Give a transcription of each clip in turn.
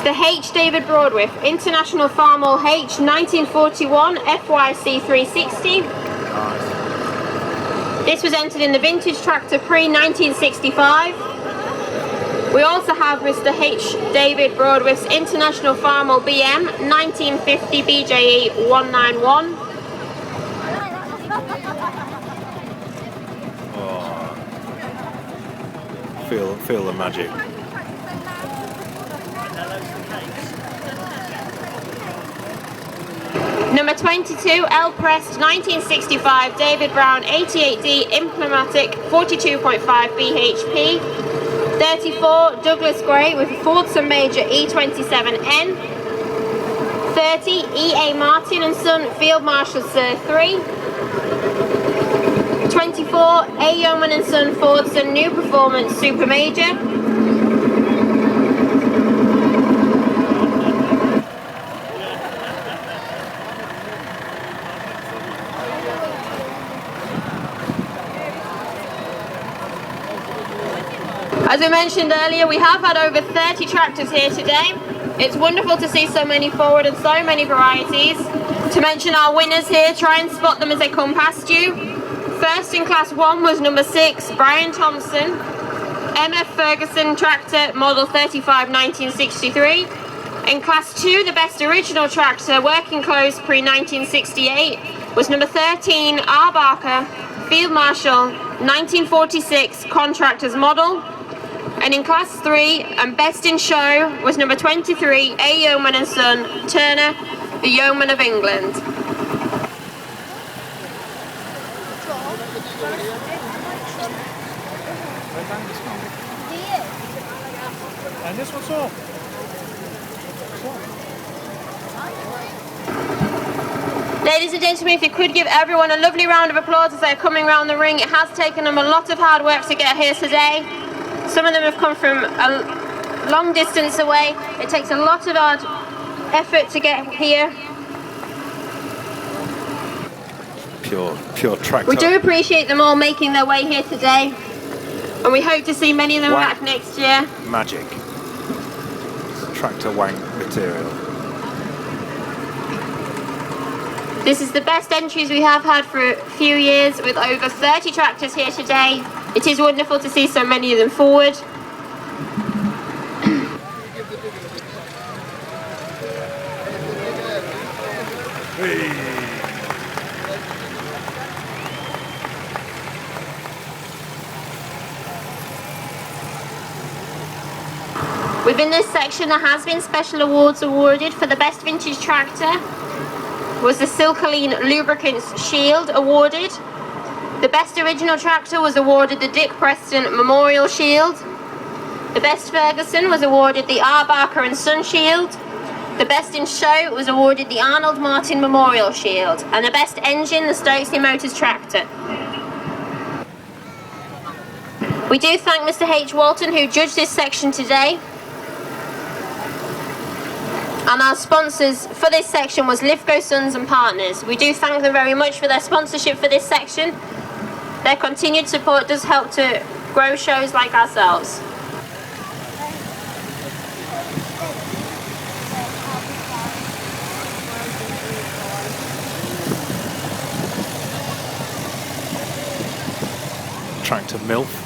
The H. David Broadwith International Farmall H 1941 FYC 360. Nice. This was entered in the vintage tractor pre-1965. We also have Mr. H. David Broadwith's International Farmall BM 1950 BJE 191. Oh. Feel the magic. Number 22, L Pressed 1965 David Brown 88D Implematic 42.5 BHP. 34, Douglas Gray with a Fordson Major E27N. 30, E.A. Martin and Son Field Marshal Sir 3. 24, A. Yeoman and Son Fordson New Performance Super Major. As we mentioned earlier, we have had over 30 tractors here today. It's wonderful to see so many forward and so many varieties. To mention our winners here, try and spot them as they come past you. First in class 1 was number 6, Brian Thompson, MF Ferguson tractor, model 35 1963. In class 2, the best original tractor, working clothes pre-1968, was number 13, R. Barker, Field Marshal, 1946, contractor's model. And in class 3, and best in show, was number 23, A. Yeoman and Son, Turner, the Yeoman of England. And this one's all. Ladies and gentlemen, if you could give everyone a lovely round of applause as they're coming round the ring. It has taken them a lot of hard work to get here today. Some of them have come from a long distance away. It takes a lot of hard effort to get here. Pure tractor. We do appreciate them all making their way here today. And we hope to see many of them back next year. Magic. Tractor wank material. This is the best entries we have had for a few years, with over 30 tractors here today. It is wonderful to see so many of them forward. Within this section, there has been special awards awarded. For the best vintage tractor was the Silcoline Lubricants Shield awarded. The best original tractor was awarded the Dick Preston Memorial Shield. The best Ferguson was awarded the R. Barker and Son Shield. The best in show was awarded the Arnold Martin Memorial Shield. And the best engine, the Stokesley Motors tractor. We do thank Mr. H. Walton, who judged this section today. And our sponsors for this section was Lithgow Sons and Partners. We do thank them very much for their sponsorship for this section. Their continued support does help to grow shows like ourselves. Tractor MILF.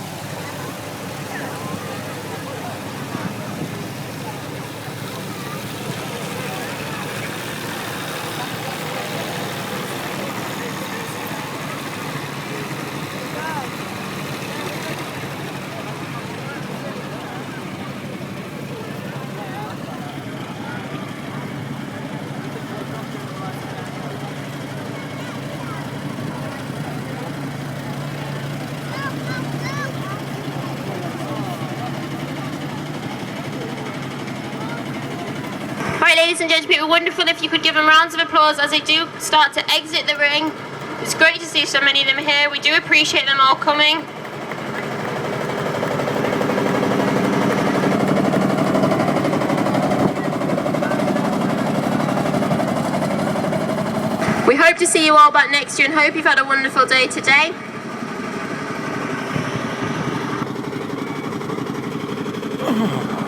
Ladies and gentlemen, it would be wonderful if you could give them rounds of applause as they do start to exit the ring. It's great to see so many of them here. We do appreciate them all coming. We hope to see you all back next year and hope you've had a wonderful day today. Oh.